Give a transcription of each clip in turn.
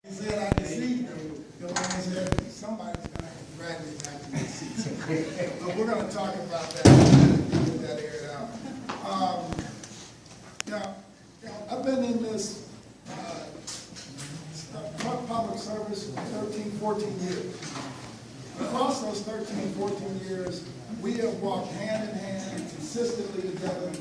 He said I deceived you. The one said somebody's going to drag me back to the seat. But we're going to talk about that. Get that aired out. I've been in this public service for 13, 14 years. Across those 13, 14 years, we have walked hand in hand consistently together.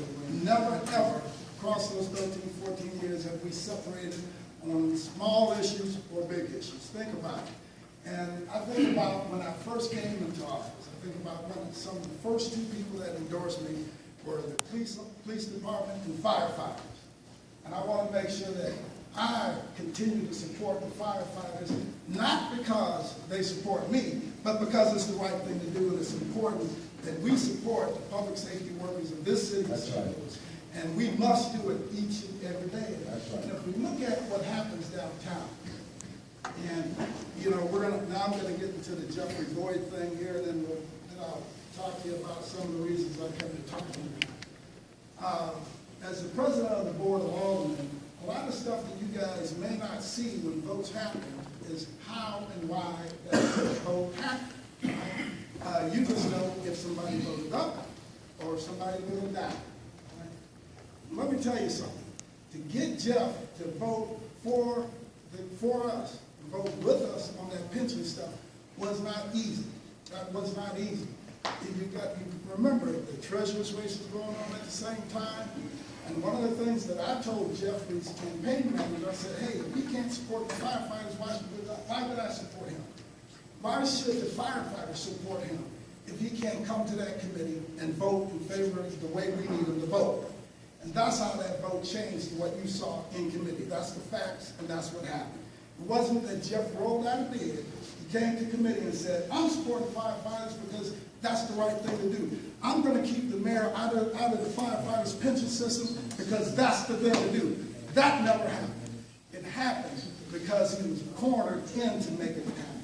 Never, ever, across those 13, 14 years have we separated on small issues or big issues. Think about it. And I think about when I first came into office, I think about when some of the first two people that endorsed me were the police department and firefighters. And I want to make sure that I continue to support the firefighters, not because they support me, but because it's the right thing to do, and it's important that we support the public safety workers of this city. That's right. And we must do it each and every day. That's right. And if we look at what happens downtown, and now I'm gonna get into the Jeffrey Boyd thing here, then I'll talk to you about some of the reasons I come to talk to you. As the president of the Board of Aldermen, a lot of stuff that you guys may not see when votes happen is how and why that vote happened. You just know if somebody voted up or if somebody voted down. Let me tell you something. To get Jeff to vote for us, vote with us on that pension stuff was not easy. That was not easy. You remember the treasurer's race was going on at the same time. And one of the things that I told Jeffrey's campaign manager, I said, hey, if he can't support the firefighters, why would I support him? Why should the firefighters support him if he can't come to that committee and vote in favor of the way we need him to vote? And that's how that vote changed to what you saw in committee. That's the facts, and that's what happened. It wasn't that Jeff rolled out of bed. He came to committee and said, I'm supporting firefighters because that's the right thing to do. I'm going to keep the mayor out of the firefighters' pension system because that's the thing to do. That never happened. It happened because he was cornered in to make it happen.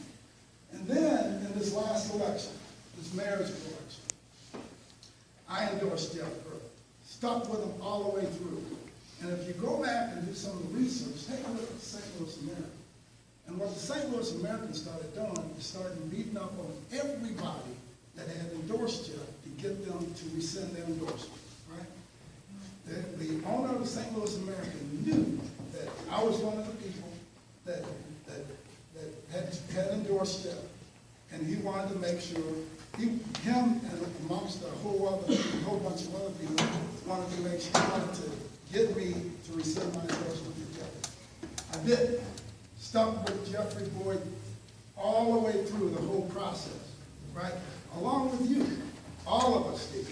And then, in this last election, this mayor's election, I endorsed Jeff Burke. Stuck with him all the way through. And if you go back and do some of the research, take a look at the St. Louis American. And what the St. Louis American started doing is starting beating up on everybody that had endorsed Jeff to get them to rescind their endorsement, right? The owner of the St. Louis American knew that I was one of the people that had endorsed Jeff. And he wanted to make sure, him and amongst a whole bunch of other people, wanted to get me to rescind my endorsement to Jeff. I did. Stuck with Jeffrey Boyd all the way through the whole process, right? Along with you, all of us did.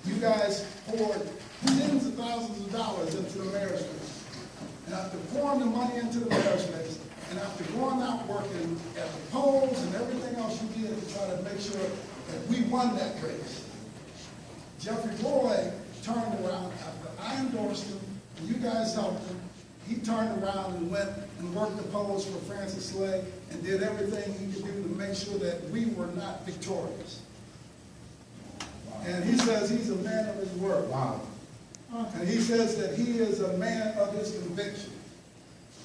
You guys poured tens of thousands of dollars into the mayor's race. And after pouring the money into the mayor's race, and after going out working at the polls and everything else you did to try to make sure that we won that race, Jeffrey Boyd turned around after I endorsed him and you guys helped him. He turned around and went and worked the polls for Francis Slay and did everything he could do to make sure that we were not victorious. And he says he's a man of his word. Wow. And he says that he is a man of his conviction.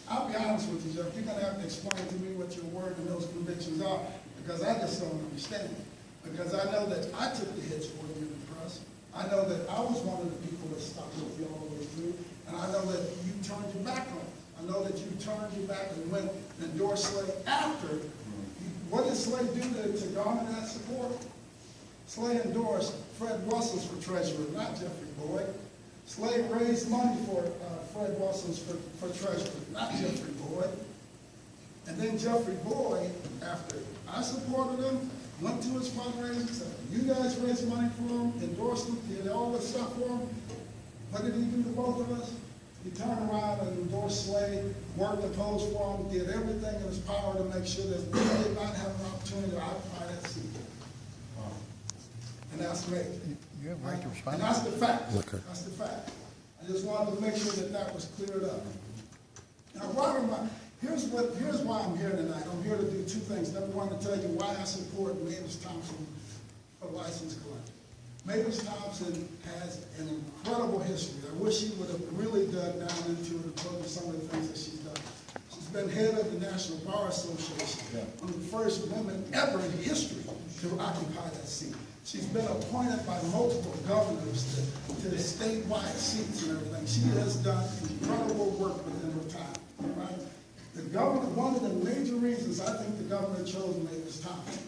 I'll be honest with you, Jeff, you're going to have to explain to me what your word and those convictions are, because I just don't understand it. Because I know that I took the hits for you in the press. I know that I was one of the people that stuck with you all the way through. And I know that you turned your back on it. I know that you turned your back and went and endorsed Slay after. What did Slay do to garner that support? Slay endorsed Fred Russell's for treasurer, not Jeffrey Boyd. Slay raised money for Fred Russell's for treasurer, not Jeffrey Boyd. And then Jeffrey Boyd, after I supported him, went to his fundraising, said, you guys raised money for him, endorsed him, did all this stuff for him. What did he do to both of us? He turned around and endorsed Slay, worked the polls for him, did everything in his power to make sure that we did not have an opportunity to occupy that seat. Wow. And that's me. You have a right to respond. And that's the fact. Okay. That's the fact. I just wanted to make sure that that was cleared up. Now, Robert, here's why I'm here tonight. I'm here to do two things. Number one, to tell you why I support Mavis Thompson for license collector. Mavis Thompson has an incredible history. I wish she would have really dug down into it and told you some of the things that she's done. She's been head of the National Bar Association, one of the first women ever in history to occupy that seat. She's been appointed by multiple governors to the statewide seats and everything. She has done incredible work within her time, right? The governor, one of the major reasons I think the governor chose Mavis Thompson,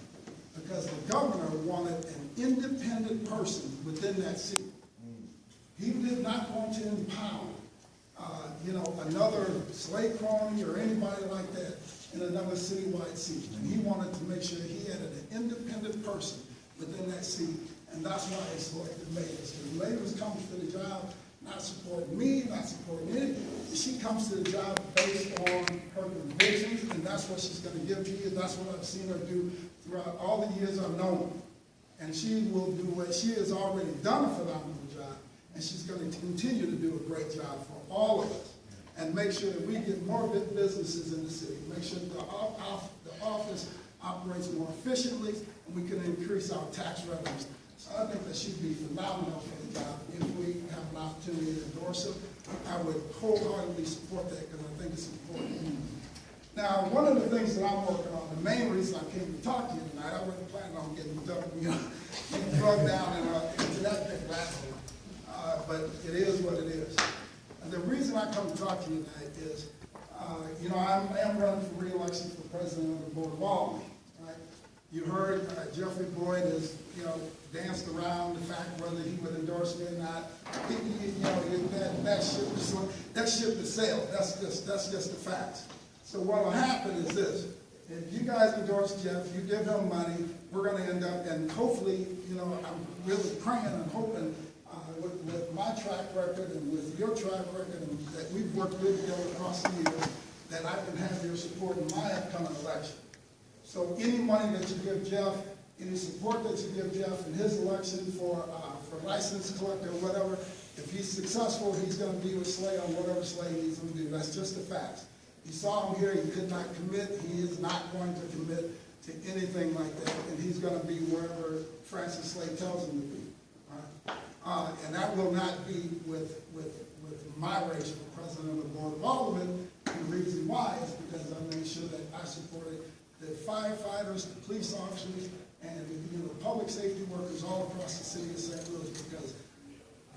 because the governor wanted an independent person within that seat. He did not want to impound, another slave crony or anybody like that in another citywide seat. And he wanted to make sure he had an independent person within that seat, and that's why he selected Mavis. Because Mavis comes to the job not supporting me, not supporting anything. She comes to the job based on her convictions, and that's what she's going to give to you. That's what I've seen her do throughout all the years I've known her. And she will do what she has already done a phenomenal job, and she's going to continue to do a great job for all of us, and make sure that we get more businesses in the city, make sure that the office operates more efficiently, and we can increase our tax revenues. So I think that she'd be phenomenal for the job. If we have an opportunity to endorse her, I would wholeheartedly support that because I think it's important. Now, one of the things that I'm working on, the main reason I came to talk to you tonight, I wasn't planning on getting drugged down into that big rabbit hole. But it is what it is. And the reason I come to talk to you tonight is, I am running for re-election for president of the Board of Aldermen, right? You heard Jeffrey Boyd has, danced around the fact whether he would endorse me or not. That ship has sailed. That's just the facts. So what will happen is this: if you guys endorse Jeff, you give him money, we're going to end up, and hopefully, I'm really praying and hoping with my track record and with your track record, and that we've worked good together across the years, that I can have your support in my upcoming election. So any money that you give Jeff, any support that you give Jeff in his election for license collector or whatever, if he's successful, he's going to be with Slay on whatever Slay needs him to do. That's just the facts. You saw him here, he could not commit. He is not going to commit to anything like that, and he's going to be wherever Francis Slay tells him to be. Right? And that will not be with my race for president of the Board of Aldermen. And the reason why is because I made sure that I supported the firefighters, the police officers, and public safety workers all across the city of St. Louis, because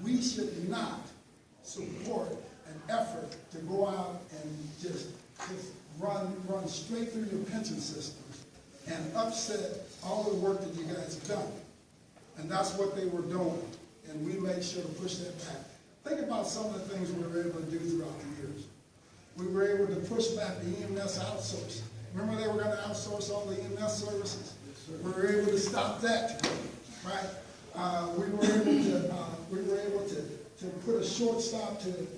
we should not support an effort to go out and just run straight through your pension systems and upset all the work that you guys have done. And that's what they were doing, and we made sure to push that back. Think about some of the things we were able to do throughout the years. We were able to push back the EMS outsourcing. Remember they were going to outsource all the EMS services? We were able to stop that, right? We were able to put a short stop to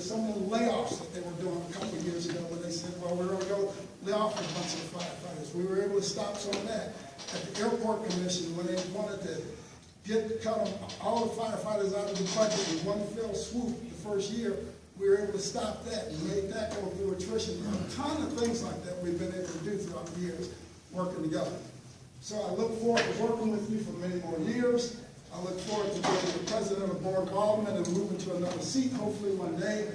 some of the layoffs that they were doing a couple of years ago when they said, well, we're going to go lay off a bunch of firefighters. We were able to stop some of that. At the Airport Commission, when they wanted to cut all the firefighters out of the budget in one fell swoop the first year, we were able to stop that and made that go through attrition. A ton of things like that we've been able to do throughout the years working together. So I look forward to working with you for many more years. I look forward to being the president of the Board of Aldermen and moving to another seat, hopefully one day.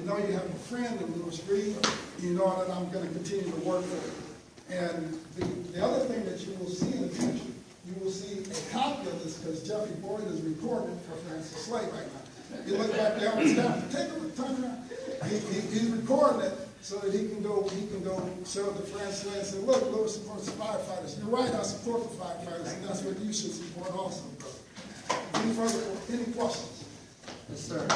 You have a friend in Lewis Reed. You know that I'm going to continue to work for you. And the other thing that you will see in the future, you will see a copy of this, because Jeffrey Boyd is recording it for Francis Slay right now. You look back there on his staff, take a look, turn around. He's recording it so that he can go show the Francis Slay and say, look, Lewis supports the firefighters. You're right, I support the firefighters, and that's what you should support also, brother. Any questions? Yes, sir.